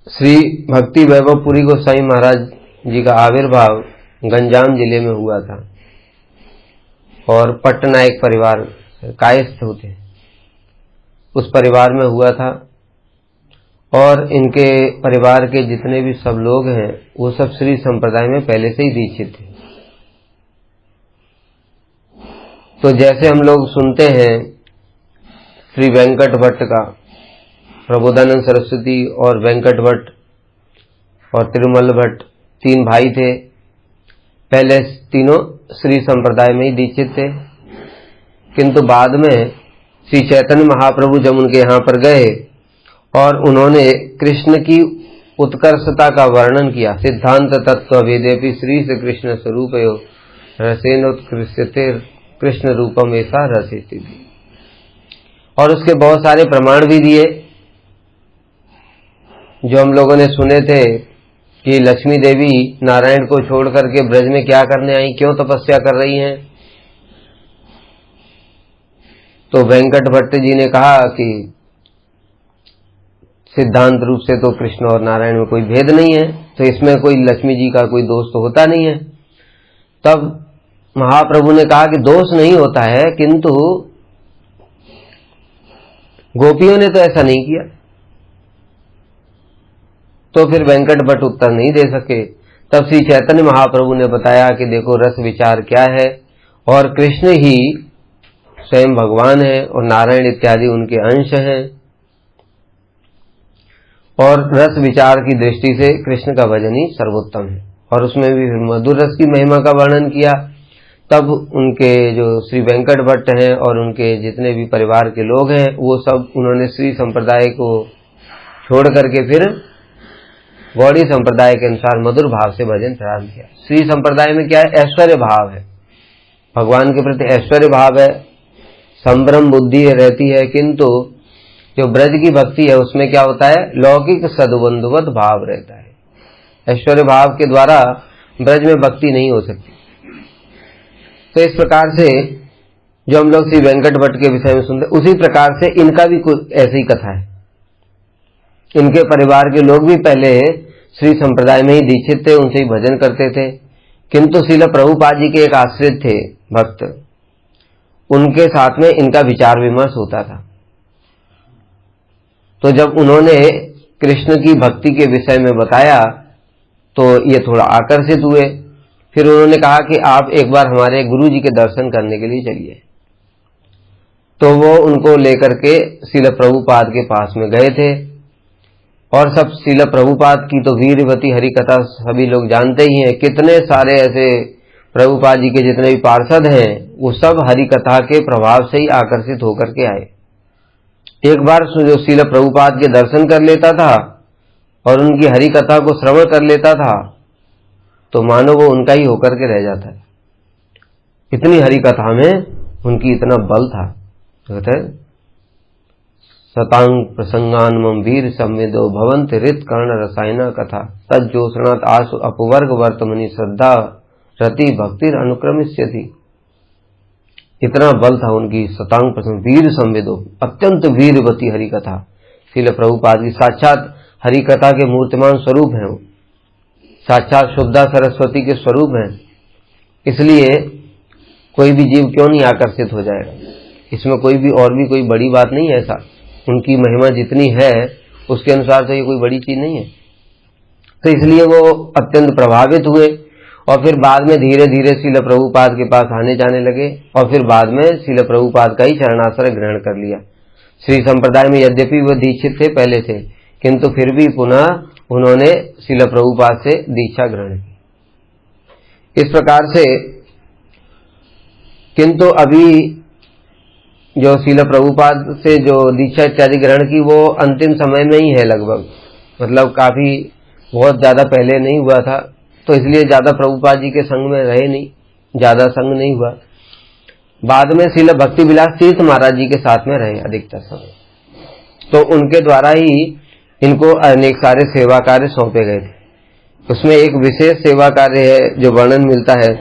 श्री भक्ति वैभवपुरी गोसाई महाराज जी का आविर्भाव गंजाम जिले में हुआ था और पट्टनायक परिवार कायस्थ होते उस परिवार में हुआ था और इनके परिवार के जितने भी सब लोग हैं वो सब श्री संप्रदाय में पहले से ही दीक्षित थे। तो जैसे हम लोग सुनते हैं श्री वेंकट भट्ट का, प्रबोधानंद सरस्वती और वेंकट भट्ट और तिरुमल भट्ट तीन भाई थे, पहले तीनों श्री संप्रदाय में ही दीक्षित थे, किंतु बाद में श्री चैतन्य महाप्रभु जब उनके यहाँ पर गए और उन्होंने कृष्ण की उत्कर्षता का वर्णन किया, सिद्धांत तत्व वेदेपि श्री से कृष्ण स्वरूपयो रसेन उत्कृष्यते कृष्ण रूपम ऐसा रसिति, और उसके बहुत सारे प्रमाण भी दिए जो हम लोगों ने सुने थे कि लक्ष्मी देवी नारायण को छोड़ करके ब्रज में क्या करने आई, क्यों तपस्या कर रही हैं। तो वेंकट भट्ट जी ने कहा कि सिद्धांत रूप से तो कृष्ण और नारायण में कोई भेद नहीं है, तो इसमें कोई लक्ष्मी जी का कोई दोष तो होता नहीं है। तब महाप्रभु ने कहा कि दोष नहीं होता है, किंतु गोपियों ने तो ऐसा नहीं किया। तो फिर वेंकट भट्ट उत्तर नहीं दे सके। तब श्री चैतन्य महाप्रभु ने बताया कि देखो रस विचार क्या है, और कृष्ण ही स्वयं भगवान है और नारायण इत्यादि उनके अंश हैं, और रस विचार की दृष्टि से कृष्ण का भजन ही सर्वोत्तम है। और उसमें भी मधुर रस की महिमा का वर्णन किया। तब उनके जो श्री वेंकट भट्ट हैं और उनके जितने भी परिवार के लोग हैं वो सब उन्होंने श्री संप्रदाय को छोड़ करके फिर गौड़ी संप्रदाय के अनुसार मधुर भाव से भजन प्रारंभ किया। श्री संप्रदाय में क्या है, ऐश्वर्य भाव है, भगवान के प्रति ऐश्वर्य भाव है, संभ्रम बुद्धि रहती है, किंतु जो ब्रज की भक्ति है उसमें क्या होता है, लौकिक सद्बंधुवत भाव रहता है। ऐश्वर्य भाव के द्वारा ब्रज में भक्ति नहीं हो सकती। तो इस प्रकार से जो हम लोग श्री वेंकट भट्ट के विषय में सुनते, उसी प्रकार से इनका भी कुछ ऐसी कथा है। इनके परिवार के लोग भी पहले श्री संप्रदाय में ही दीक्षित थे, उनसे ही भजन करते थे, किंतु श्रील प्रभुपाद जी के एक आश्रित थे भक्त, उनके साथ में इनका विचार विमर्श होता था। तो जब उन्होंने कृष्ण की भक्ति के विषय में बताया तो ये थोड़ा आकर्षित हुए। फिर उन्होंने कहा कि आप एक बार हमारे गुरु जी के दर्शन करने के लिए चलिए। तो वो उनको लेकर के श्रील प्रभुपाद के पास में गए थे, और सब श्रील प्रभुपाद की तो वीरवती हरि कथा सभी लोग जानते ही हैं। कितने सारे ऐसे प्रभुपाद जी के जितने भी पार्षद हैं वो सब हरि कथा के प्रभाव से ही आकर्षित होकर के आए। एक बार जो श्रील प्रभुपाद के दर्शन कर लेता था और उनकी हरि कथा को श्रवण कर लेता था तो मानो वो उनका ही होकर के रह जाता है। इतनी हरि कथा में उनकी इतना बल था। कहते सतांग प्रसंगान मम वीर संवेदो भवंत रित कर्ण रसायना कथा तज्जोषणात आसु अपवर्ग वर्तमनि श्रद्धा रति भक्तिर अनुक्रमिष्यति। इतना बल था उनकी सतांग प्रसंग वीर संवेदो, अत्यंत वीरवती हरि कथा। श्रील प्रभुपाद की साक्षात हरि कथा के मूर्तिमान स्वरूप हैं, वो साक्षात शुद्धा सरस्वती के स्वरूप हैं। इसलिए कोई भी जीव क्यों नहीं आकर्षित हो जाएगा, इसमें कोई भी और भी कोई बड़ी बात नहीं है। ऐसा उनकी महिमा जितनी है उसके अनुसार तो ये कोई बड़ी चीज नहीं है। तो इसलिए वो अत्यंत प्रभावित हुए और फिर बाद में धीरे धीरे श्रील प्रभुपाद के पास आने जाने लगे, और फिर बाद में श्रील प्रभुपाद का ही चरणाश्रय ग्रहण कर लिया। श्री संप्रदाय में यद्यपि वो दीक्षित थे पहले से, किंतु फिर भी पुनः उन्होंने श्रील प्रभुपाद से दीक्षा ग्रहण की। इस प्रकार से किंतु अभी जो श्रील प्रभुपाद से जो दीक्षा इत्यादि ग्रहण की वो अंतिम समय में ही है लगभग, मतलब काफी बहुत ज्यादा पहले नहीं हुआ था, तो इसलिए ज्यादा प्रभुपाद जी के संग में रहे नहीं, ज्यादा संग नहीं हुआ। बाद में श्रील भक्ति विलास तीर्थ महाराज जी के साथ में रहे अधिकतर समय, तो उनके द्वारा ही इनको अनेक सारे सेवा कार्य सौंपे गए थे। उसमें एक विशेष सेवा कार्य है जो वर्णन मिलता है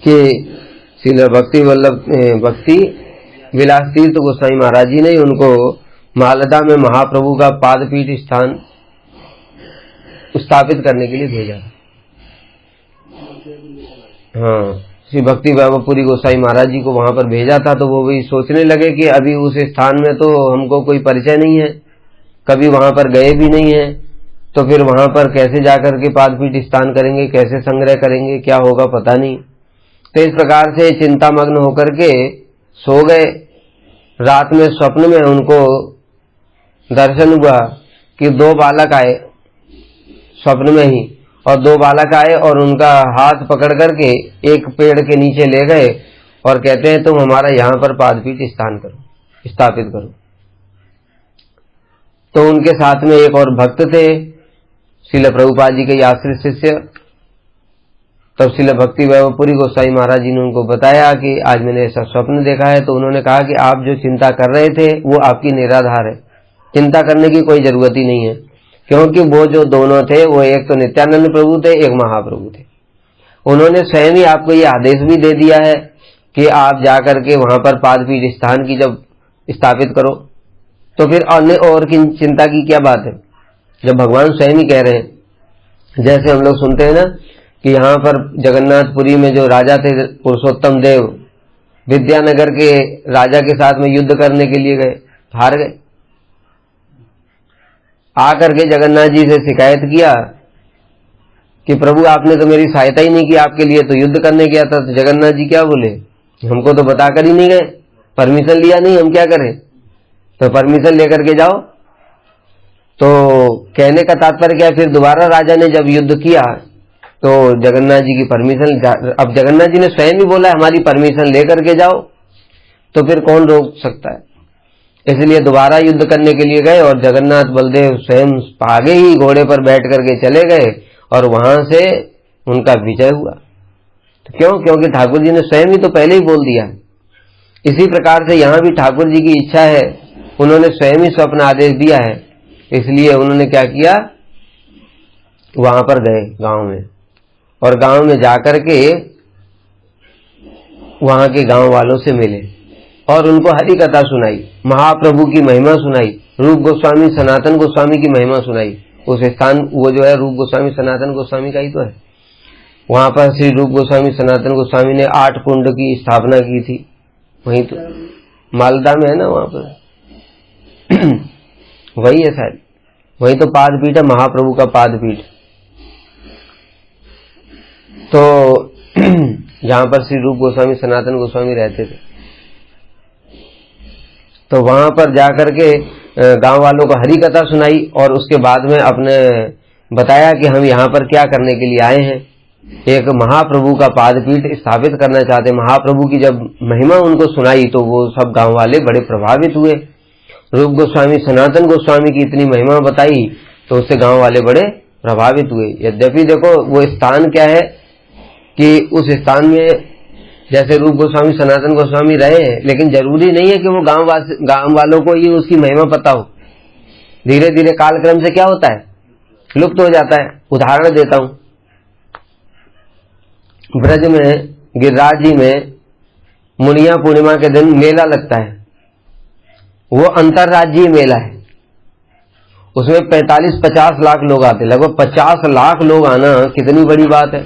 कि श्रील भक्ति विलास तीर्थ गोस्वामी महाराज जी ने उनको मालदा में महाप्रभु का पादपीठ स्थान स्थापित करने के लिए भेजा। हाँ, श्री भक्ति वैभवपुरी गोसाई महाराज जी को वहां पर भेजा था, तो वो भी सोचने लगे कि अभी उस स्थान में तो हमको कोई परिचय नहीं है, कभी वहां पर गए भी नहीं है, तो फिर वहां पर कैसे जाकर के पादपीठ स्थान करेंगे, कैसे संग्रह करेंगे, क्या होगा पता नहीं। तो इस प्रकार से चिंतामग्न होकर के सो गए। रात में स्वप्न में उनको दर्शन हुआ कि दो बालक आए स्वप्न में ही, और दो बालक आए और उनका हाथ पकड़ करके एक पेड़ के नीचे ले गए और कहते हैं तुम हमारा यहाँ पर पादपीठ स्थापित करो। तो उनके साथ में एक और भक्त थे, श्रील प्रभुपाद जी के आश्रित शिष्य। तब श्रील भक्ति वैभवपुरी गोसाई महाराज जी ने उनको बताया कि आज मैंने ऐसा स्वप्न देखा है। तो उन्होंने कहा कि आप जो चिंता कर रहे थे वो आपकी निराधार है, चिंता करने की कोई जरूरत ही नहीं है, क्योंकि वो जो दोनों थे वो एक तो नित्यानंद प्रभु थे, एक महाप्रभु थे। उन्होंने स्वयं ही आपको ये आदेश भी दे दिया है कि आप जाकर के वहां पर पादपीठ स्थान की जब स्थापित करो, तो फिर अन्य और की चिंता की क्या बात है, जब भगवान स्वयं ही कह रहे हैं। जैसे हम लोग सुनते हैं ना कि यहाँ पर जगन्नाथपुरी में जो राजा थे पुरुषोत्तम देव, विद्यानगर के राजा के साथ में युद्ध करने के लिए गए, हार गए। आकर के जगन्नाथ जी से शिकायत किया कि प्रभु आपने तो मेरी सहायता ही नहीं की, आपके लिए तो युद्ध करने गया था। तो जगन्नाथ जी क्या बोले, हमको तो बताकर ही नहीं गए, परमिशन लिया नहीं, हम क्या करें, तो परमिशन लेकर के जाओ। तो कहने का तात्पर्य क्या, फिर दोबारा राजा ने जब युद्ध किया तो जगन्नाथ जी की परमिशन, अब जगन्नाथ जी ने स्वयं ही बोला हमारी परमिशन लेकर के जाओ, तो फिर कौन रोक सकता है। इसलिए दोबारा युद्ध करने के लिए गए और जगन्नाथ बलदेव स्वयं आगे ही घोड़े पर बैठ करके चले गए और वहां से उनका विजय हुआ। तो क्यों, क्योंकि ठाकुर जी ने स्वयं ही तो पहले ही बोल दिया। इसी प्रकार से यहाँ भी ठाकुर जी की इच्छा है, उन्होंने स्वयं ही स्वप्न आदेश दिया है, इसलिए उन्होंने क्या किया, वहां पर गए गांव में, और गांव में जाकर के वहां के गांव वालों से मिले और उनको हरि कथा सुनाई, महाप्रभु की महिमा सुनाई, रूप गोस्वामी सनातन गोस्वामी की महिमा सुनाई। उस स्थान वो जो है रूप गोस्वामी सनातन गोस्वामी का ही तो है। वहां पर श्री रूप गोस्वामी सनातन गोस्वामी ने 8 कुंड की स्थापना की थी, वहीं तो मालदा में है ना, वहां पर वही है शायद, वही तो पादपीठ है, महाप्रभु का पादपीठ। तो जहां पर श्री रूप गोस्वामी सनातन गोस्वामी रहते थे, तो वहां पर जाकर के गांव वालों को हरि कथा सुनाई और उसके बाद में अपने बताया कि हम यहाँ पर क्या करने के लिए आए हैं, एक महाप्रभु का पादपीठ स्थापित करना चाहते। महाप्रभु की जब महिमा उनको सुनाई तो वो सब गांव वाले बड़े प्रभावित हुए। रूप गोस्वामी सनातन गोस्वामी की इतनी महिमा बताई तो उससे गांव वाले बड़े प्रभावित हुए। यद्यपि देखो वो स्थान क्या है कि उस स्थान में जैसे रूप गोस्वामी सनातन गोस्वामी रहे, लेकिन जरूरी नहीं है कि वो गांव वालों को ही उसकी महिमा पता हो। धीरे धीरे कालक्रम से क्या होता है, लुप्त हो जाता है। उदाहरण देता हूं, ब्रज में गिरिराज जी में मुनिया पूर्णिमा के दिन मेला लगता है, वो अंतरराज्यीय मेला है। उसमें 45-50 लाख लोग आते, लगभग 50 लाख लोग आना कितनी बड़ी बात है।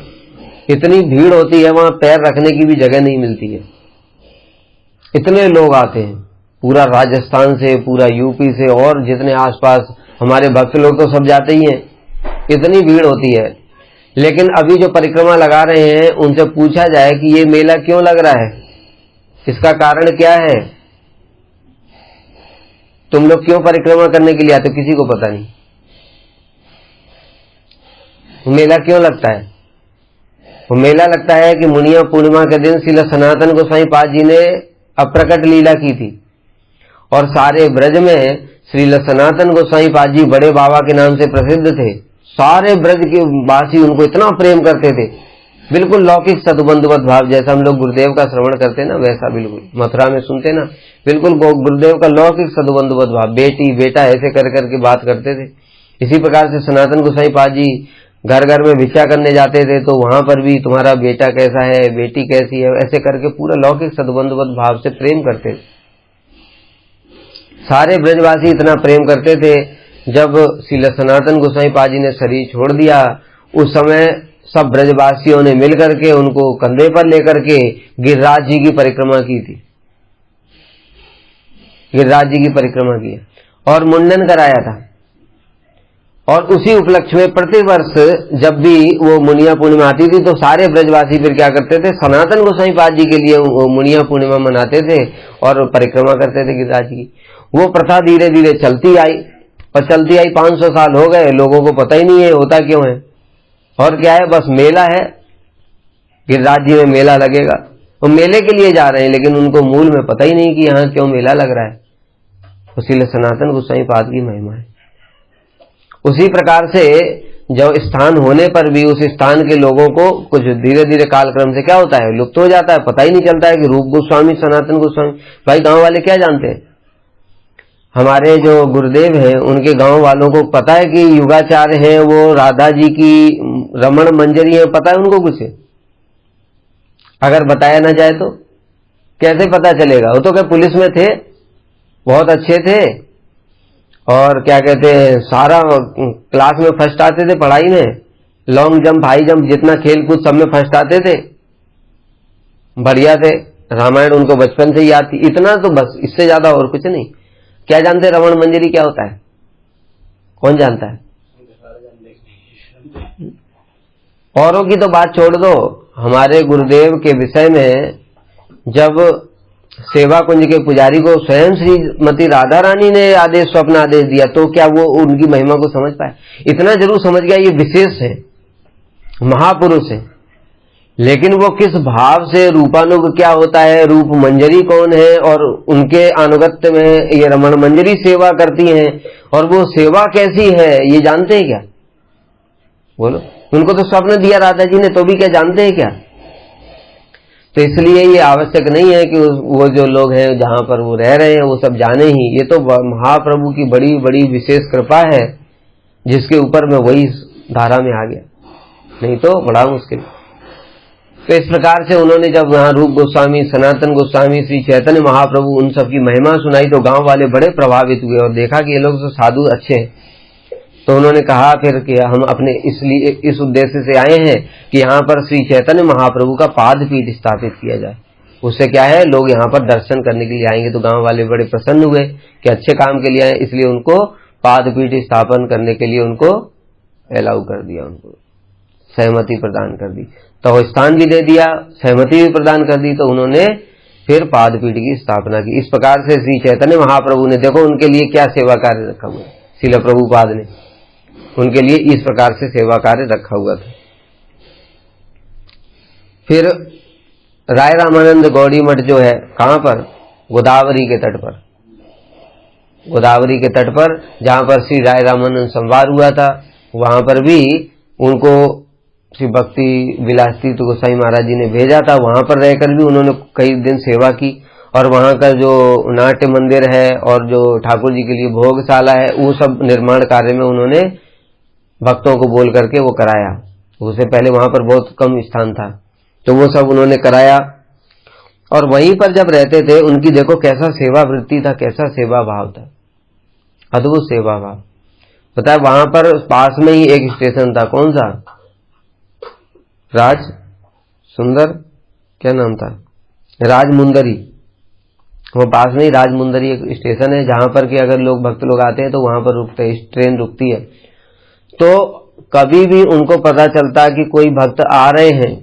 इतनी भीड़ होती है, वहां पैर रखने की भी जगह नहीं मिलती है, इतने लोग आते हैं। पूरा राजस्थान से, पूरा यूपी से और जितने आसपास हमारे भक्त लोग तो सब जाते ही हैं, इतनी भीड़ होती है। लेकिन अभी जो परिक्रमा लगा रहे हैं उनसे पूछा जाए कि ये मेला क्यों लग रहा है, इसका कारण क्या है, तुम लोग क्यों परिक्रमा करने के लिए आते, किसी को पता नहीं। मेला क्यों लगता है, वो मेला लगता है कि मुनिया पूर्णिमा के दिन श्रील सनातन गोसाई पाद जी ने अप्रकट लीला की थी और सारे ब्रज में श्रील सनातन गोसाई पाद जी बड़े बाबा के नाम से प्रसिद्ध थे। सारे ब्रज के वासी उनको इतना प्रेम करते थे, बिल्कुल लौकिक सदबंधुवत भाव, जैसा हम लोग गुरुदेव का श्रवण करते ना वैसा, बिल्कुल मथुरा में सुनते ना, बिल्कुल गुरुदेव का लौकिक सदबंधुवत भाव, बेटी बेटा ऐसे कर करके बात करते थे। इसी प्रकार से सनातन गोसाई पाद जी घर घर में भिक्षा करने जाते थे, तो वहां पर भी तुम्हारा बेटा कैसा है, बेटी कैसी है, ऐसे करके पूरा लौकिक सद्बंधवत भाव से प्रेम करते थे। सारे ब्रजवासी इतना प्रेम करते थे। जब श्री सनातन गोसाई पाद जी ने शरीर छोड़ दिया, उस समय सब ब्रजवासियों ने मिलकर के उनको कंधे पर लेकर के गिरिराज जी की परिक्रमा की थी, गिरिराज जी की परिक्रमा की और मुंडन कराया था। और उसी उपलक्ष्य में प्रतिवर्ष जब भी वो मुनिया पूर्णिमा आती थी तो सारे ब्रजवासी फिर क्या करते थे, सनातन गोसाई पाद जी के लिए वो मुनिया पूर्णिमा मनाते थे और परिक्रमा करते थे गिरिराज जी की। वो प्रथा धीरे धीरे चलती आई और चलती आई, 500 साल हो गए, लोगों को पता ही नहीं है होता क्यों है। और क्या है, बस मेला है, गिरिराज जी में मेला लगेगा, वो मेले के लिए जा रहे हैं, लेकिन उनको मूल में पता ही नहीं कि यहाँ क्यों मेला लग रहा है। इसीलिए सनातन गोसाई पाद की महिमा है। उसी प्रकार से जो स्थान होने पर भी उस स्थान के लोगों को कुछ धीरे धीरे कालक्रम से क्या होता है, लुप्त हो जाता है, पता ही नहीं चलता है कि रूप गोस्वामी सनातन गोस्वामी। भाई गांव वाले क्या जानते हैं, हमारे जो गुरुदेव हैं उनके गांव वालों को पता है कि युगाचार्य हैं, वो राधा जी की रमण मंजरी है, पता है उनको कुछ? अगर बताया ना जाए तो कैसे पता चलेगा? वो तो क्या पुलिस में थे, बहुत अच्छे थे, और क्या कहते हैं सारा क्लास में फर्स्ट आते थे, पढ़ाई में लॉन्ग जंप हाई जंप जितना खेल कूद सब में फर्स्ट आते थे, बढ़िया थे। रामायण उनको बचपन से ही याद थी, इतना तो बस, इससे ज्यादा और कुछ नहीं। क्या जानते रमण मंजरी क्या होता है? कौन जानता है? औरों की तो बात छोड़ दो, हमारे गुरुदेव के विषय में जब सेवा कुंज के पुजारी को स्वयं श्रीमती राधा रानी ने आदेश, स्वप्न आदेश दिया, तो क्या वो उनकी महिमा को समझ पाए? इतना जरूर समझ गया ये विशेष है, महापुरुष है, लेकिन वो किस भाव से रूपानुग क्या होता है, रूप मंजरी कौन है, और उनके अनुगत्य में ये रमण मंजरी सेवा करती हैं, और वो सेवा कैसी है ये जानते हैं क्या? बोलो, उनको तो स्वप्न दिया राधा जी ने, तो भी क्या जानते हैं क्या? तो इसलिए ये आवश्यक नहीं है कि वो जो लोग हैं जहां पर वो रह रहे हैं वो सब जाने ही। ये तो महाप्रभु की बड़ी बड़ी विशेष कृपा है जिसके ऊपर मैं वही धारा में आ गया, नहीं तो बड़ा मुश्किल। तो इस प्रकार से उन्होंने जब वहां रूप गोस्वामी, सनातन गोस्वामी, श्री चैतन्य महाप्रभु उन सब की महिमा सुनाई तो गांव वाले बड़े प्रभावित हुए और देखा कि ये लोग तो साधु अच्छे हैं। तो उन्होंने कहा फिर कि हम अपने इसलिए इस उद्देश्य से आए हैं कि यहाँ पर श्री चैतन्य महाप्रभु का पादपीठ स्थापित किया जाए। उससे क्या है, लोग यहाँ पर दर्शन करने के लिए आएंगे। तो गांव वाले बड़े प्रसन्न हुए कि अच्छे काम के लिए आए, इसलिए उनको पादपीठ स्थापन करने के लिए उनको अलाउ कर दिया, उनको सहमति प्रदान कर दी। तो स्थान भी दे दिया, सहमति भी प्रदान कर दी, तो उन्होंने फिर पादपीठ की स्थापना की। इस प्रकार से श्री चैतन्य महाप्रभु ने, देखो उनके लिए क्या सेवा कार्य रखा हुआ है, श्रील प्रभुपाद ने उनके लिए इस प्रकार से सेवा कार्य रखा हुआ था। फिर राय रामानंद गौड़ी मठ जो है कहां पर, गोदावरी के तट पर, गोदावरी के तट पर जहां पर श्री राय रामानंद संवार हुआ था, वहां पर भी उनको श्री भक्ति विलास तीर्थ गोसाई महाराज जी ने भेजा था। वहां पर रहकर भी उन्होंने कई दिन सेवा की, और वहां का जो नाट्य मंदिर है और जो ठाकुर जी के लिए भोगशाला है, वो सब निर्माण कार्य में उन्होंने भक्तों को बोल करके वो कराया। उससे पहले वहां पर बहुत कम स्थान था, तो वो सब उन्होंने कराया। और वहीं पर जब रहते थे उनकी देखो कैसा सेवा वृत्ति था, कैसा सेवा भाव था, अद्भुत सेवा भाव। पता है वहां पर पास में ही एक स्टेशन था, कौन सा, राज सुंदर, क्या नाम था, राजमुंदरी। वो पास में ही राजमुंदरी एक स्टेशन है जहां पर कि अगर लोग भक्त लोग आते हैं तो वहां पर रुकते, ट्रेन रुकती है। तो कभी भी उनको पता चलता कि कोई भक्त आ रहे हैं,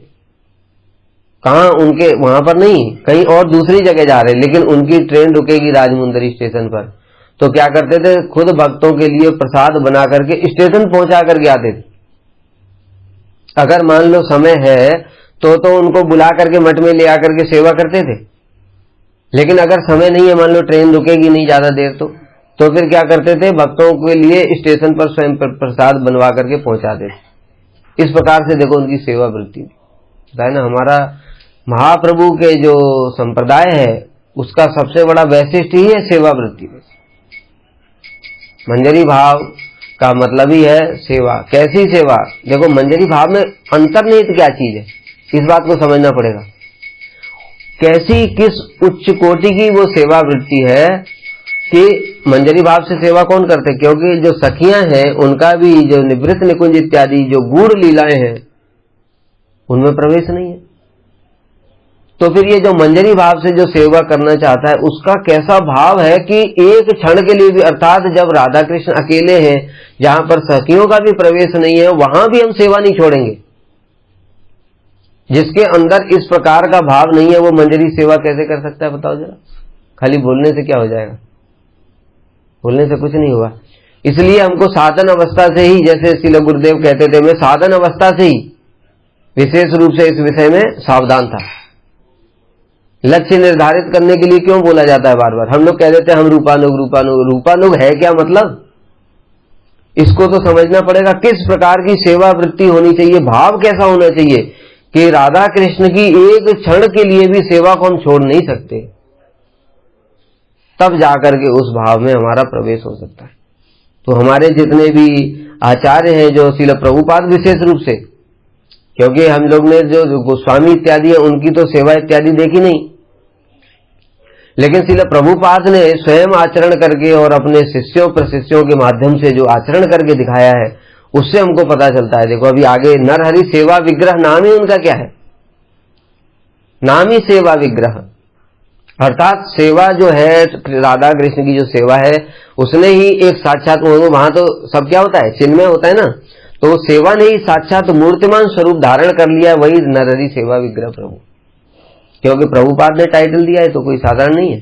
कहां, उनके वहां पर नहीं, कहीं और दूसरी जगह जा रहे हैं, लेकिन उनकी ट्रेन रुकेगी राजमुंदरी स्टेशन पर, तो क्या करते थे, खुद भक्तों के लिए प्रसाद बना करके स्टेशन पहुंचा करके आते थे। अगर मान लो समय है तो उनको बुला करके मठ में ले आकर के सेवा करते थे, लेकिन अगर समय नहीं है, मान लो ट्रेन रुकेगी नहीं ज्यादा देर, तो फिर क्या करते थे, भक्तों के लिए स्टेशन पर स्वयं प्रसाद बनवा करके पहुंचाते थे। इस प्रकार से देखो उनकी सेवा वृत्ति है ना। हमारा महाप्रभु के जो संप्रदाय है उसका सबसे बड़ा वैशिष्ट्य ही है सेवा वृत्ति। मंजरी भाव का मतलब ही है सेवा। कैसी सेवा, देखो मंजरी भाव में अंतर्निहित क्या चीज है, इस बात को समझना पड़ेगा। कैसी, किस उच्च कोटि की वो सेवा वृत्ति है कि मंजरी भाव से सेवा कौन करते? क्योंकि जो सखियां हैं उनका भी जो निवृत्त निकुंज इत्यादि जो गूढ़ लीलाएं हैं उनमें प्रवेश नहीं है। तो फिर ये जो मंजरी भाव से जो सेवा करना चाहता है उसका कैसा भाव है कि एक क्षण के लिए भी, अर्थात जब राधा कृष्ण अकेले हैं, जहां पर सखियों का भी प्रवेश नहीं है, वहां भी हम सेवा नहीं छोड़ेंगे। जिसके अंदर इस प्रकार का भाव नहीं है वो मंजरी सेवा कैसे कर सकता है बताओ जरा? खाली बोलने से क्या हो जाएगा? बोलने से कुछ नहीं होगा। इसलिए हमको साधन अवस्था से ही, जैसे श्रील गुरुदेव कहते थे, मैं साधन अवस्था से ही विशेष रूप से इस विषय में सावधान था। लक्ष्य निर्धारित करने के लिए क्यों बोला जाता है बार बार? हम लोग कह देते हैं हम रूपानुग रूपानुग। रूपानुग है क्या मतलब? इसको तो समझना पड़ेगा किस प्रकार की सेवा वृत्ति होनी चाहिए, भाव कैसा होना चाहिए कि राधा कृष्ण की एक क्षण के लिए भी सेवा को हम छोड़ नहीं सकते, तब जाकर के उस भाव में हमारा प्रवेश हो सकता है। तो हमारे जितने भी आचार्य हैं, जो श्रील प्रभुपाद विशेष रूप से, क्योंकि हम लोग ने जो गोस्वामी इत्यादि है उनकी तो सेवा इत्यादि देखी नहीं, लेकिन श्रील प्रभुपाद ने स्वयं आचरण करके और अपने शिष्यों प्रशिष्यों के माध्यम से जो आचरण करके दिखाया है उससे हमको पता चलता है। देखो अभी आगे नरहरि सेवा विग्रह नाम ही उनका क्या है? नाम ही सेवा विग्रह, अर्थात सेवा जो है राधा कृष्ण की जो सेवा है उसने ही एक साक्षात, वहां तो सब क्या होता है? चिन्मय होता है ना, तो सेवा ने ही साक्षात मूर्तिमान स्वरूप धारण कर लिया, वही नरहरि सेवा विग्रह प्रभु। क्योंकि प्रभुपाद ने टाइटल दिया है तो कोई साधारण नहीं है।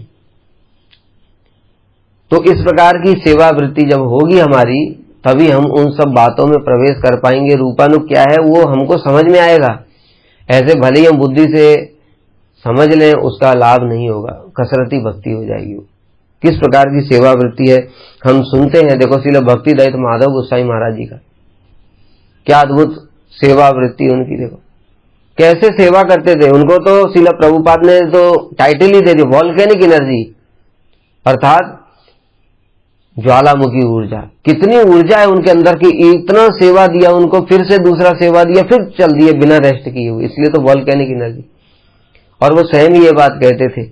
तो इस प्रकार की सेवा वृत्ति जब होगी हमारी, तभी हम उन सब बातों में प्रवेश कर पाएंगे। रूपानुग क्या है वो हमको समझ में आएगा। ऐसे भले ही हम बुद्धि से समझ लें उसका लाभ नहीं होगा, कसरती भक्ति हो जाएगी। किस प्रकार की सेवा वृत्ति है हम सुनते हैं। देखो श्रील भक्ति दत्त माधव गोसाई महाराज जी का क्या अद्भुत सेवा वृत्ति उनकी, देखो कैसे सेवा करते थे। उनको तो श्रील प्रभुपाद ने तो टाइटल ही दे दी वॉल्केनिक एनर्जी, अर्थात ज्वालामुखी ऊर्जा। कितनी ऊर्जा है उनके अंदर की, इतना सेवा दिया उनको, फिर से दूसरा सेवा दिया, फिर चल दिए बिना रेस्ट किए हुए, इसलिए तो वॉल्केनिक एनर्जी। और वो स्वयं ये बात कहते थे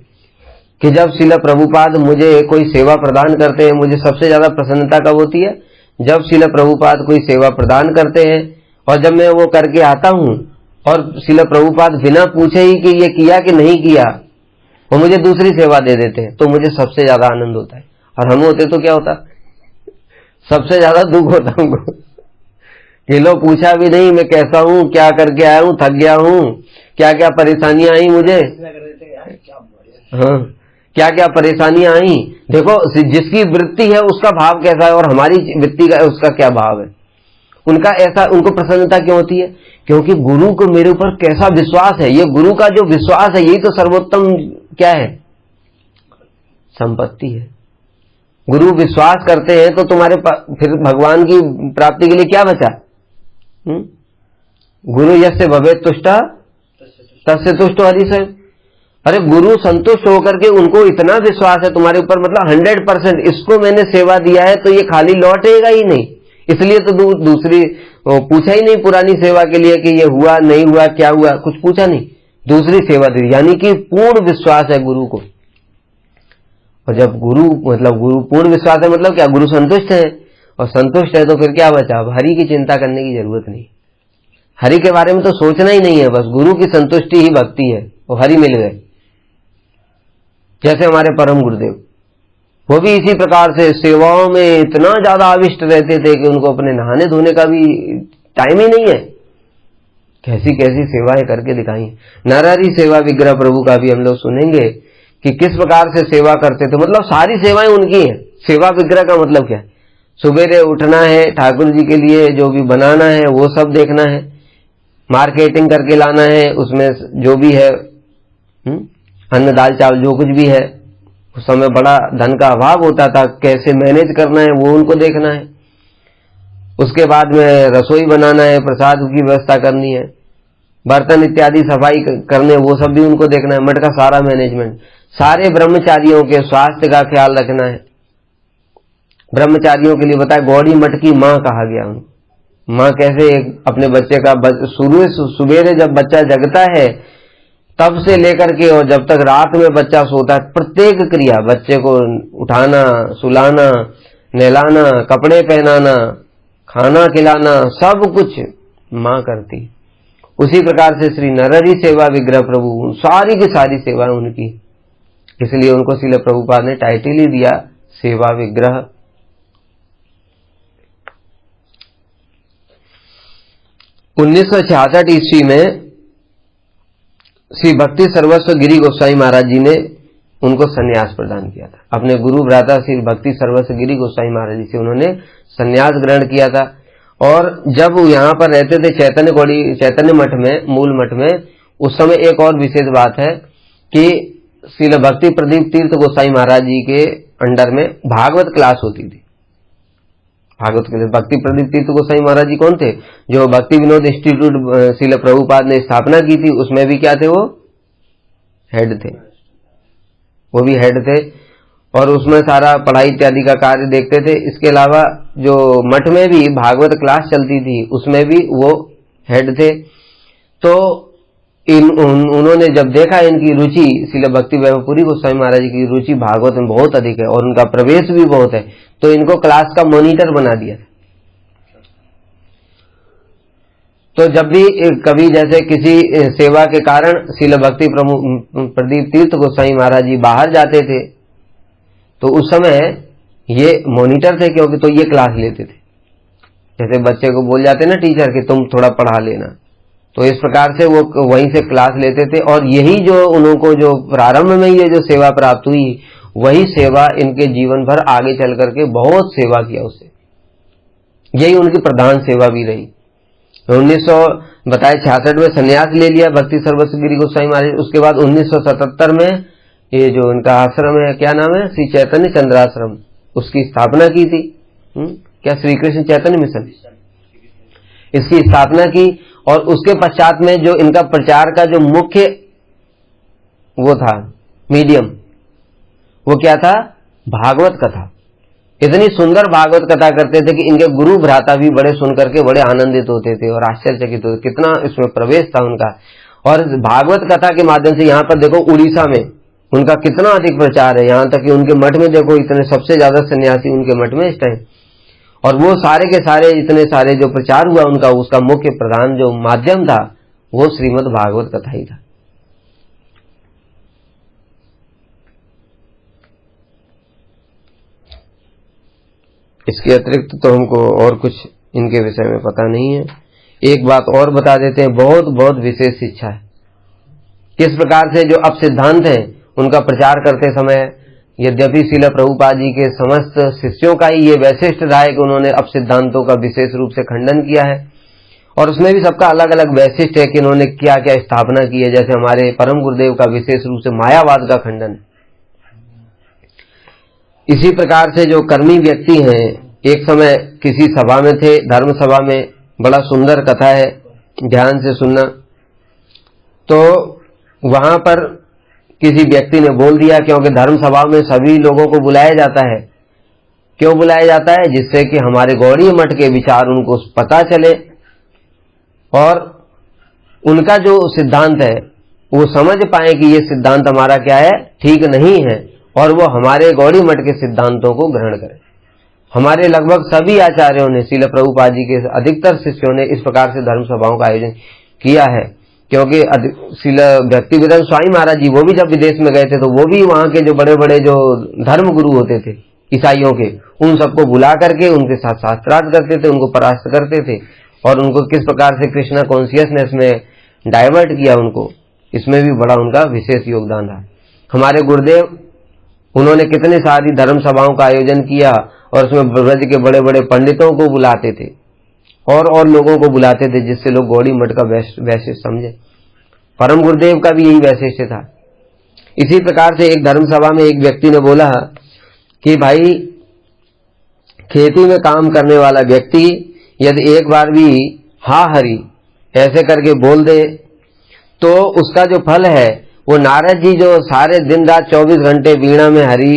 कि जब श्रील प्रभुपाद मुझे कोई सेवा प्रदान करते हैं, मुझे सबसे ज्यादा प्रसन्नता कब होती है? जब श्रील प्रभुपाद कोई सेवा प्रदान करते हैं और जब मैं वो करके आता हूं और श्रील प्रभुपाद बिना पूछे ही कि ये किया कि नहीं किया वो मुझे दूसरी सेवा दे देते हैं, तो मुझे सबसे ज्यादा आनंद होता है। और हम होते तो क्या होता? सबसे ज्यादा दुख होता हमको। ये लोग पूछा भी नहीं मैं कैसा हूं, क्या करके आया हूं, थक गया हूं, क्या क्या परेशानियां आई मुझे, हाँ क्या क्या परेशानियां आई। देखो जिसकी वृत्ति है उसका भाव कैसा है और हमारी वृत्ति का उसका क्या भाव है। उनका ऐसा, उनको प्रसन्नता क्यों होती है? क्योंकि गुरु को मेरे ऊपर कैसा विश्वास है। ये गुरु का जो विश्वास है यही तो सर्वोत्तम क्या है? संपत्ति है। गुरु विश्वास करते हैं तो तुम्हारे फिर भगवान की प्राप्ति के लिए क्या बचा? गुरु यस्य भवेत् तुष्टा तस्य तुष्टो हरि से। अरे गुरु संतुष्ट होकर के उनको इतना विश्वास है तुम्हारे ऊपर, मतलब 100%, इसको मैंने सेवा दिया है तो ये खाली लौटेगा ही नहीं। इसलिए तो दूसरी पूछा ही नहीं पुरानी सेवा के लिए कि ये हुआ नहीं हुआ, क्या हुआ, कुछ पूछा नहीं, दूसरी सेवा दी। यानी कि पूर्ण विश्वास है गुरु को। और जब गुरु पूर्ण विश्वास है मतलब क्या? गुरु संतुष्ट है, और संतुष्ट है तो फिर क्या बचा? अब हरि की चिंता करने की जरूरत नहीं, हरि के बारे में तो सोचना ही नहीं है, बस गुरु की संतुष्टि ही भक्ति है और हरि मिल गए। जैसे हमारे परम गुरुदेव, वो भी इसी प्रकार से सेवाओं में इतना ज्यादा आविष्ट रहते थे कि उनको अपने नहाने धोने का भी टाइम ही नहीं है। कैसी कैसी सेवाएं करके दिखाई। नरहरि सेवा विग्रह प्रभु का भी हम लोग सुनेंगे कि किस प्रकार से सेवा करते थे, मतलब सारी सेवाएं उनकी हैं। सेवा विग्रह का मतलब क्या है? सुबेरे उठना है, ठाकुर जी के लिए जो भी बनाना है वो सब देखना है, मार्केटिंग करके लाना है, उसमें जो भी है अन्न दाल चावल जो कुछ भी है, उस समय बड़ा धन का अभाव होता था, कैसे मैनेज करना है वो उनको देखना है। उसके बाद में रसोई बनाना है, प्रसाद की व्यवस्था करनी है, बर्तन इत्यादि सफाई करने, वो सब भी उनको देखना है, मठ का सारा मैनेजमेंट। सारे ब्रह्मचारियों के स्वास्थ्य का ख्याल रखना है। ब्रह्मचारियों के लिए बताया गौड़ी मठ की माँ कहा गया उनको। माँ कैसे अपने बच्चे का सुबेरे जब बच्चा जगता है तब से लेकर के और जब तक रात में बच्चा सोता है, प्रत्येक क्रिया, बच्चे को उठाना, सुलाना, नहलाना, कपड़े पहनाना, खाना खिलाना, सब कुछ माँ करती। उसी प्रकार से श्री नरहरि सेवा विग्रह प्रभु, सारी की सारी सेवा उनकी, इसलिए उनको श्रील प्रभुपाद ने टाइटल ही दिया सेवा विग्रह। उन्नीस ईस्वी में श्री भक्ति सर्वस्व गिरी गोस्वामी महाराज जी ने उनको संन्यास प्रदान किया था। अपने गुरु भ्राता श्री भक्ति सर्वस्व गिरी गोस्वामी महाराज जी से उन्होंने संन्यास ग्रहण किया था। और जब यहाँ पर रहते थे चैतन्य मठ में, मूल मठ में, उस समय एक और विशेष बात है कि श्रील भक्ति प्रदीप तीर्थ गोस्वामी महाराज जी के अंडर में भागवत क्लास होती थी। भागवत के लिए भक्ति प्रदीप तीर्थ गोस्वामी महाराज जी कौन थे? जो भक्ति विनोद इंस्टीट्यूट श्रील प्रभुपाद ने स्थापना की थी, उसमें भी क्या थे? वो हेड थे, वो भी हेड थे और उसमें सारा पढ़ाई इत्यादि का कार्य देखते थे। इसके अलावा जो मठ में भी भागवत क्लास चलती थी, उसमें भी वो हेड थे। तो उन्होंने जब देखा इनकी रुचि, श्रील भक्ति वैभवपुरी गोस्वामी महाराज की रुचि भागवत में बहुत अधिक है और उनका प्रवेश भी बहुत है, तो इनको क्लास का मॉनिटर बना दिया। तो जब भी कभी जैसे किसी सेवा के कारण श्रील भक्ति प्रदीप तीर्थ गोस्वामी महाराज जी बाहर जाते थे, तो उस समय ये मॉनिटर थे, क्योंकि तो ये क्लास लेते थे। जैसे बच्चे को बोल जाते ना टीचर कि तुम थोड़ा पढ़ा लेना, तो इस प्रकार से वो वहीं से क्लास लेते थे। और यही जो उनको जो प्रारंभ में ये जो सेवा प्राप्त हुई, वही सेवा इनके जीवन भर आगे चल करके बहुत सेवा किया उससे, यही उनकी प्रधान सेवा भी रही। 1966 में संन्यास ले लिया भक्ति सर्वस्व गिरी गोस्वामी महाराज। उसके बाद 1977 में ये जो इनका आश्रम है, क्या नाम है, श्री चैतन्य चंद्राश्रम, उसकी स्थापना की थी। क्या श्री कृष्ण चैतन्य मिशन, इसकी स्थापना की। और उसके पश्चात में जो इनका प्रचार का जो मुख्य वो था मीडियम, वो क्या था? भागवत कथा। इतनी सुंदर भागवत कथा करते थे कि इनके गुरु भ्राता भी बड़े सुनकर के बड़े आनंदित होते थे और आश्चर्यचकित होते, कितना इसमें प्रवेश था उनका। और भागवत कथा के माध्यम से यहाँ पर देखो उड़ीसा में उनका कितना अधिक प्रचार है, यहाँ तक कि उनके मठ में देखो इतने सबसे ज्यादा सन्यासी उनके मठ में इस टाइम। और वो सारे के सारे इतने सारे जो प्रचार हुआ उनका, उसका मुख्य प्रधान जो माध्यम था वो श्रीमद् भागवत कथा ही था। इसके अतिरिक्त तो हमको और कुछ इनके विषय में पता नहीं है। एक बात और बता देते हैं, बहुत बहुत विशेष शिक्षा है। किस प्रकार से जो अब सिद्धांत हैं उनका प्रचार करते समय, यद्यपि श्रील प्रभुपाद जी के समस्त शिष्यों का ही ये वैशिष्ट रहा है कि उन्होंने अब सिद्धांतों का विशेष रूप से खंडन किया है, और उसमें भी सबका अलग अलग वैशिष्ट है कि इन्होंने क्या क्या स्थापना की है। जैसे हमारे परम गुरुदेव का विशेष रूप से मायावाद का खंडन। इसी प्रकार से जो कर्मी व्यक्ति हैं, एक समय किसी सभा में थे, धर्म सभा में, बड़ा सुंदर कथा है, ध्यान से सुनना। तो वहां पर किसी व्यक्ति ने बोल दिया, क्योंकि धर्म सभा में सभी लोगों को बुलाया जाता है। क्यों बुलाया जाता है? जिससे कि हमारे गौड़ीय मठ के विचार उनको पता चले और उनका जो सिद्धांत है वो समझ पाए कि ये सिद्धांत हमारा क्या है, ठीक नहीं है, और वो हमारे गौड़ीय मठ के सिद्धांतों को ग्रहण करें। हमारे लगभग सभी आचार्यों ने, श्रील प्रभुपाद जी के अधिकतर शिष्यों ने इस प्रकार से धर्म सभाओं का आयोजन किया है। क्योंकि श्रील भक्ति विनोद स्वामी महाराज जी वो भी जब विदेश में गए थे, तो वो भी वहां के जो बड़े बड़े जो धर्म गुरु होते थे ईसाइयों के, उन सबको बुला करके उनके साथ शास्त्रार्थ करते थे, उनको परास्त करते थे और उनको किस प्रकार से कृष्णा कॉन्शियसनेस में डाइवर्ट किया उनको, इसमें भी बड़ा उनका विशेष योगदान रहा। हमारे गुरुदेव, उन्होंने कितनी सारी धर्म सभाओं का आयोजन किया और उसमें ब्रज के बड़े बड़े पंडितों को बुलाते थे और लोगों को बुलाते थे, जिससे लोग गौड़ी मठ का वैशिष्ट समझे। परम गुरुदेव का भी यही वैशिष्ट था। इसी प्रकार से एक धर्म सभा में एक व्यक्ति ने बोला कि भाई, खेती में काम करने वाला व्यक्ति यदि एक बार भी हा हरि ऐसे करके बोल दे, तो उसका जो फल है वो नारद जी जो सारे दिन रात 24 घंटे वीणा में हरि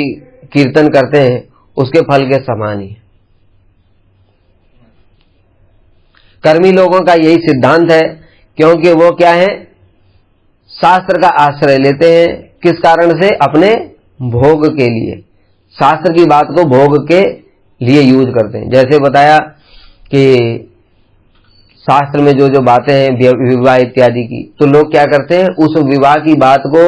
कीर्तन करते हैं, उसके फल के समान ही है। कर्मी लोगों का यही सिद्धांत है, क्योंकि वो क्या है, शास्त्र का आश्रय लेते हैं। किस कारण से? अपने भोग के लिए, शास्त्र की बात को भोग के लिए यूज करते हैं। जैसे बताया कि शास्त्र में जो जो बातें हैं विवाह इत्यादि की, तो लोग क्या करते हैं, उस विवाह की बात को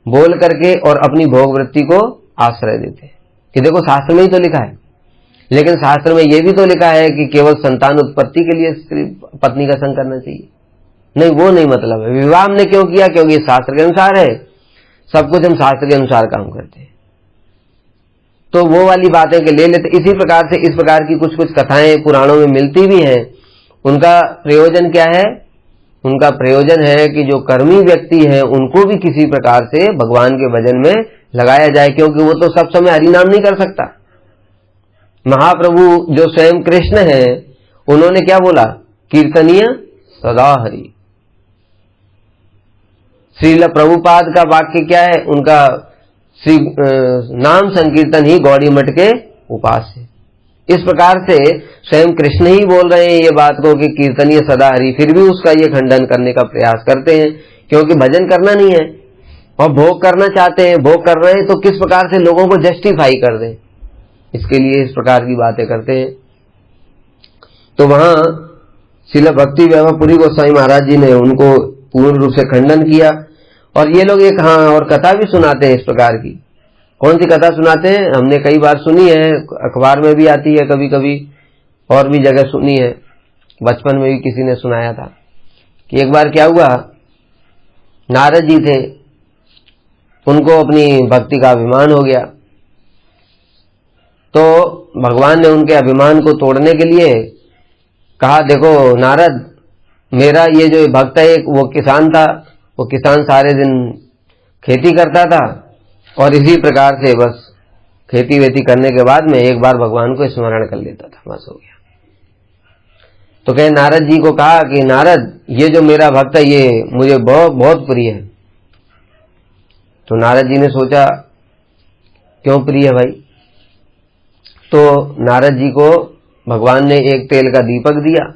बोल करके और अपनी भोग वृत्ति को आश्रय देते हैं कि देखो शास्त्र में ही तो लिखा है। लेकिन शास्त्र में यह भी तो लिखा है कि केवल संतान उत्पत्ति के लिए स्त्री पत्नी का संग करना चाहिए। नहीं, वो नहीं मतलब है। विवाह हमने क्यों किया? क्योंकि शास्त्र के अनुसार है। सब कुछ हम शास्त्र के अनुसार काम करते हैं, तो वो वाली बातें के ले लेते। इसी प्रकार से इस प्रकार की कुछ कुछ कथाएं पुराणों में मिलती भी हैं। उनका प्रयोजन क्या है? उनका प्रयोजन है कि जो कर्मी व्यक्ति है उनको भी किसी प्रकार से भगवान के भजन में लगाया जाए, क्योंकि वो तो सब समय हरिनाम नहीं कर सकता। महाप्रभु जो स्वयं कृष्ण है, उन्होंने क्या बोला? कीर्तनीय सदा हरि। श्रील प्रभुपाद का वाक्य क्या है? उनका श्री नाम संकीर्तन ही गौड़ी मठ के उपास है। इस प्रकार से स्वयं कृष्ण ही बोल रहे हैं ये बात को कि कीर्तनीय सदा हरि, फिर भी उसका ये खंडन करने का प्रयास करते हैं, क्योंकि भजन करना नहीं है और भोग करना चाहते हैं। भोग कर रहे हैं तो किस प्रकार से लोगों को जस्टिफाई कर दें, इसके लिए इस प्रकार की बातें करते हैं। तो वहां श्रील भक्ति वैभवपुरी गोस्वामी महाराज जी ने उनको पूर्ण रूप से खंडन किया। और ये लोग एक और कथा भी सुनाते हैं इस प्रकार की। कौन सी कथा सुनाते हैं? हमने कई बार सुनी है, अखबार में भी आती है कभी कभी, और भी जगह सुनी है। बचपन में भी किसी ने सुनाया था कि एक बार क्या हुआ, नारद जी थे, उनको अपनी भक्ति का अभिमान हो गया। तो भगवान ने उनके अभिमान को तोड़ने के लिए कहा, देखो नारद, मेरा ये जो भक्त है वो किसान था, वो किसान सारे दिन खेती करता था और इसी प्रकार से बस खेती वेती करने के बाद में एक बार भगवान को स्मरण कर लेता था, बस हो गया। तो कहे नारद जी को कहा कि नारद, ये जो मेरा भक्त है ये मुझे बहुत बहुत प्रिय है। तो नारद जी ने सोचा क्यों प्रिय है भाई? तो नारद जी को भगवान ने एक तेल का दीपक दिया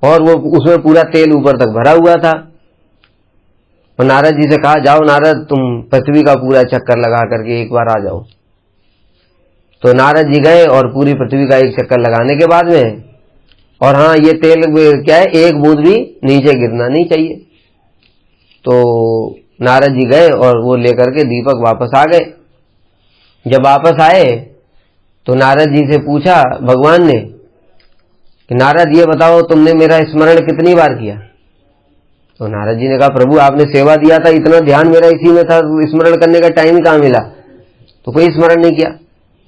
और वो उसमें पूरा तेल ऊपर तक भरा हुआ था। और नारद जी से कहा, जाओ नारद, तुम पृथ्वी का पूरा चक्कर लगा करके एक बार आ जाओ। तो नारद जी गए और पूरी पृथ्वी का एक चक्कर लगाने के बाद में, और हाँ ये तेल क्या है, एक बूंद भी नीचे गिरना नहीं चाहिए। तो नारद जी गए और वो लेकर के दीपक वापस आ गए। जब वापस आए तो नारद जी से पूछा भगवान ने कि नारद ये बताओ, तुमने मेरा स्मरण कितनी बार किया? तो नारद जी ने कहा, प्रभु आपने सेवा दिया था, इतना ध्यान मेरा इसी में था, स्मरण करने का टाइम ही कहाँ मिला, तो कोई स्मरण नहीं किया।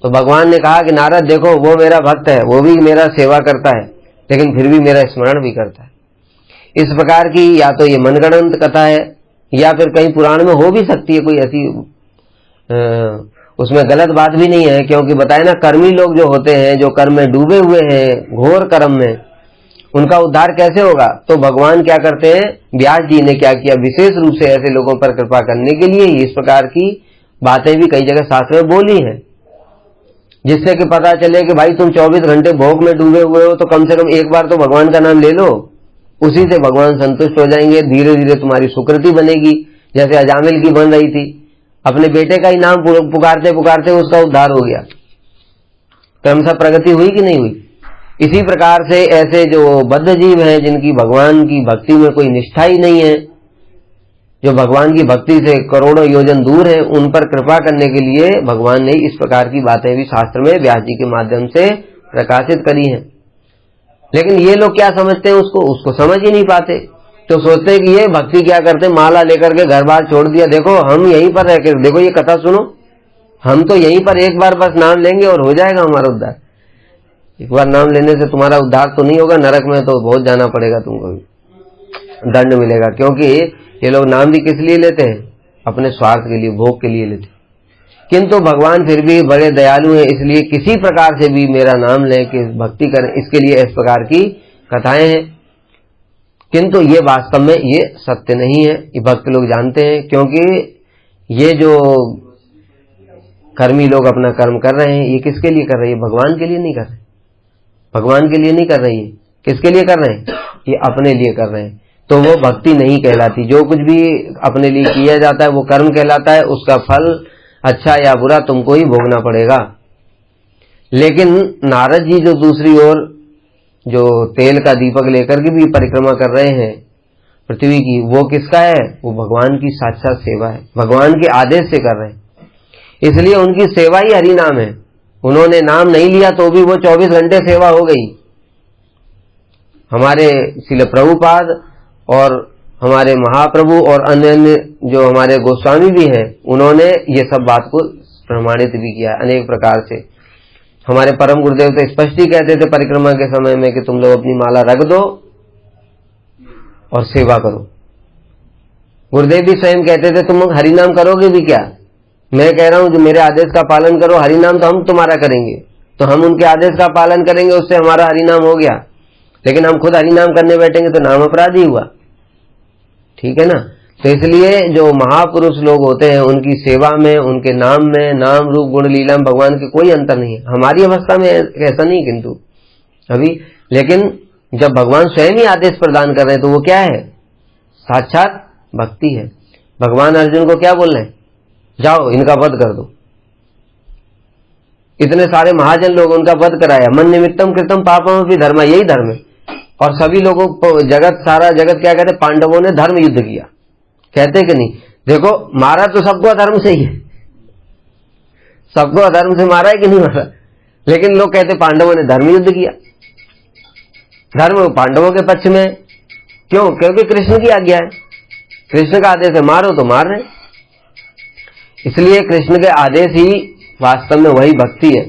तो भगवान ने कहा कि नारद देखो, वो मेरा भक्त है, वो भी मेरा सेवा करता है, लेकिन फिर भी मेरा स्मरण भी करता है। इस प्रकार की या तो ये मनगढ़ंत कथा है या फिर कहीं पुराण में हो भी सकती है कोई ऐसी, उसमें गलत बात भी नहीं है। क्योंकि बताए ना, कर्मी लोग जो होते हैं, जो कर्म में डूबे हुए हैं, घोर कर्म में, उनका उद्धार कैसे होगा? तो भगवान क्या करते हैं, व्यास जी ने क्या किया, विशेष रूप से ऐसे लोगों पर कृपा करने के लिए इस प्रकार की बातें भी कई जगह शास्त्र में बोली हैं, जिससे कि पता चले कि भाई तुम 24 घंटे भोग में डूबे हुए हो, तो कम से कम एक बार तो भगवान का नाम ले लो, उसी से भगवान संतुष्ट हो जाएंगे। धीरे धीरे तुम्हारी सुकृति बनेगी, जैसे अजामिल की बन रही थी, अपने बेटे का ही नाम पुकारते पुकारते उसका उद्धार हो गया। क्रमशः प्रगति हुई कि नहीं हुई? इसी प्रकार से ऐसे जो बद्ध जीव हैं, जिनकी भगवान की भक्ति में कोई निष्ठा ही नहीं है, जो भगवान की भक्ति से करोड़ों योजन दूर है, उन पर कृपा करने के लिए भगवान ने इस प्रकार की बातें भी शास्त्र में व्यास जी के माध्यम से प्रकाशित करी हैं। लेकिन ये लोग क्या समझते हैं, उसको समझ ही नहीं पाते। तो सोचते हैं कि ये भक्ति क्या करते, माला लेकर के घर बार छोड़ दिया, देखो हम यहीं पर रह के, देखो ये कथा सुनो, हम तो यहीं पर एक बार बस नाम लेंगे और हो जाएगा हमारा उद्धार। एक बार नाम लेने से तुम्हारा उद्धार तो नहीं होगा, नरक में तो बहुत जाना पड़ेगा, तुमको दंड मिलेगा। क्योंकि ये लोग नाम भी किस लिए लेते हैं, अपने स्वार्थ के लिए, भोग के लिए लेते हैं। किंतु भगवान फिर भी बड़े दयालु हैं, इसलिए किसी प्रकार से भी मेरा नाम लें कि भक्ति करें, इसके लिए इस प्रकार की कथाएं हैं। किंतु ये वास्तव में ये सत्य नहीं है, ये भक्त लोग जानते हैं। क्योंकि ये जो कर्मी लोग अपना कर्म कर रहे हैं, ये किसके लिए कर रहे हैं? भगवान के लिए नहीं कर रहे, भगवान के लिए नहीं कर रहे हैं। किसके लिए कर रहे हैं? ये अपने लिए कर रहे हैं। तो वो भक्ति नहीं कहलाती। जो कुछ भी अपने लिए किया जाता है वो कर्म कहलाता है, उसका फल अच्छा या बुरा तुमको ही भोगना पड़ेगा। लेकिन नारद जी जो दूसरी ओर जो तेल का दीपक लेकर के भी परिक्रमा कर रहे हैं पृथ्वी की, वो किसका है? वो भगवान की साक्षात सेवा है, भगवान के आदेश से कर रहे हैं, इसलिए उनकी सेवा ही हरि नाम है। उन्होंने नाम नहीं लिया तो भी वो 24 घंटे सेवा हो गई। हमारे श्रील प्रभुपाद और हमारे महाप्रभु और अन्य अन्य जो हमारे गोस्वामी भी हैं, उन्होंने ये सब बात को प्रमाणित भी किया अनेक प्रकार से। हमारे परम गुरुदेव तो स्पष्ट ही कहते थे परिक्रमा के समय में कि तुम लोग अपनी माला रख दो और सेवा करो। गुरुदेव भी स्वयं कहते थे तुम लोग हरिनाम करोगे भी क्या? मैं कह रहा हूं जो मेरे आदेश का पालन करो, हरिनाम तो हम तुम्हारा करेंगे, तो हम उनके आदेश का पालन करेंगे, उससे हमारा हरिनाम हो गया। लेकिन हम खुद हरिनाम करने बैठेंगे तो नाम अपराधी हुआ, ठीक है ना। तो इसलिए जो महापुरुष लोग होते हैं उनकी सेवा में, उनके नाम में, नाम रूप गुण लीला में भगवान के कोई अंतर नहीं है। हमारी अवस्था में ऐसा नहीं किंतु अभी, लेकिन जब भगवान स्वयं ही आदेश प्रदान कर रहे हैं तो वो क्या है? साक्षात भक्ति है। भगवान अर्जुन को क्या बोल रहे हैं? जाओ इनका वध कर दो। इतने सारे महाजन लोग, उनका वध कराया। मन निमित्तम कृतम पापम अपि धर्म, यही धर्म है। और सभी लोगों को जगत, सारा जगत क्या कहते? पांडवों ने धर्म युद्ध किया, कहते कि नहीं? देखो मारा तो सबको अधर्म से ही है, सबको अधर्म से मारा है कि नहीं मारा? लेकिन लोग कहते पांडवों ने धर्म युद्ध किया। धर्म पांडवों के पक्ष में, क्यों? क्योंकि कृष्ण की आज्ञा है, कृष्ण का आदेश है, मारो तो मार रहे। इसलिए कृष्ण के आदेश ही वास्तव में वही भक्ति है।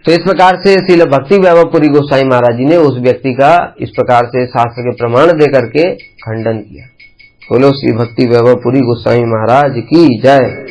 तो इस प्रकार से श्रील भक्ति वैभव पुरी गोसाई महाराज जी ने उस व्यक्ति का इस प्रकार से शास्त्र के प्रमाण दे करके खंडन किया। बोलो श्री भक्ति वैभव पुरी गोसाई महाराज की जय।